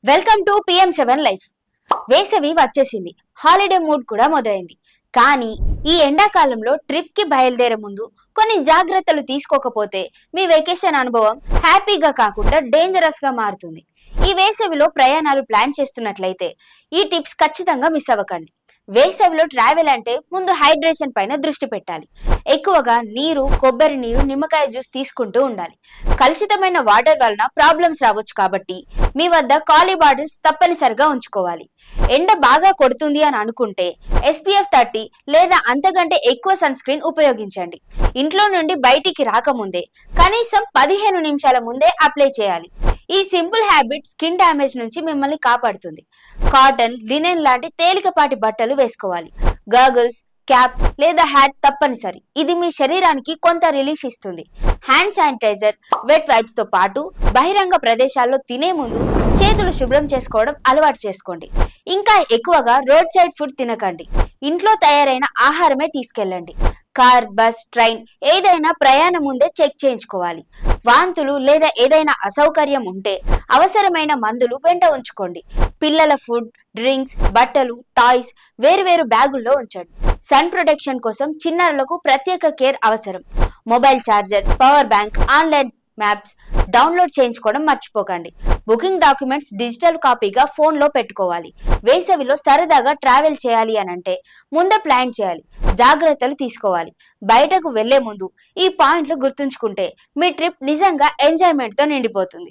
Welcome to PM7 life. వేసవి వచ్చేసింది, holiday mood కూడా మొదలైంది. కానీ ఈ ఎండాకాలంలో ట్రిప్ కి బయలుదేరే ముందు కొన్ని జాగ్రత్తలు తీసుకోకపోతే మీ వెకేషన్ అనుభవం హ్యాపీగా కాకుండా డేంజరస్ గా మారుతుంది. ఈ వేసవిలో ప్రయాణాలు ప్లాన్ చేస్తున్నట్లయితే ఈ టిప్స్ ఖచ్చితంగా మిస్ అవ్వకండి. వేసవిలో ట్రావెల్ అంటే ముందు హైడ్రేషన్ పైన దృష్టి పెట్టాలి. ఎక్కువగా నీరు, కొబ్బరి నీరు, నిమ్మకాయ జ్యూస్ తీసుకుంటూ ఉండాలి. కలుషితమైన వాటర్ వలన ప్రాబ్లమ్స్ రావచ్చు కాబట్టి మీ వద్ద ఖాళీ బాటిల్స్ తప్పనిసరిగా ఉంచుకోవాలి. ఎండ బాగా కొడుతుంది అని అనుకుంటే SPF 30 లేదా అంతకంటే ఎక్కువ సన్ స్క్రీన్ ఉపయోగించండి. ఇంట్లో నుండి బయటికి రాకముందే కనీసం 15 నిమిషాల ముందే అప్లై చేయాలి. ఈ సింపుల్ హ్యాబిట్ స్కిన్ డ్యామేజ్ నుంచి మిమ్మల్ని కాపాడుతుంది. కాటన్, లినెన్ లాంటి తేలికపాటి బట్టలు వేసుకోవాలి. గాగుల్స్, క్యాప్ లేదా హ్యాట్ తప్పనిసరి. ఇది మీ శరీరానికి కొంత రిలీఫ్ ఇస్తుంది. హ్యాండ్ శానిటైజర్, వెట్ వైప్స్ తో పాటు బహిరంగ ప్రదేశాల్లో తినే ముందు చేతులు శుభ్రం చేసుకోవడం అలవాటు చేసుకోండి. ఇంకా ఎక్కువగా రోడ్ సైడ్ ఫుడ్ తినకండి. ఇంట్లో తయారైన ఆహారమే తీసుకెళ్ళండి. కార్, బస్, ట్రైన్ ఏదైనా ప్రయాణం ముందే చెక్ చేయించుకోవాలి. వాంతులు లేదా ఏదైనా అసౌకర్యం ఉంటే అవసరమైన మందులు వెంట ఉంచుకోండి. పిల్లల ఫుడ్, డ్రింక్స్, బట్టలు, టాయ్స్ వేరువేరు బ్యాగుల్లో ఉంచండి. సన్ ప్రొటెక్షన్ కోసం చిన్నారులకు ప్రత్యేక కేర్ అవసరం. Mobile charger, power bank, online maps download చేయించుకోవడం మర్చిపోకండి. బుకింగ్ డాక్యుమెంట్స్ డిజిటల్ కాపీగా ఫోన్లో పెట్టుకోవాలి. వేసవిలో సరదాగా ట్రావెల్ చేయాలి అనంటే ముందే ప్లాన్ చేయాలి, జాగ్రత్తలు తీసుకోవాలి. బయటకు వెళ్లే ముందు ఈ పాయింట్లు గుర్తుంచుకుంటే మీ ట్రిప్ నిజంగా ఎంజాయ్మెంట్తో నిండిపోతుంది.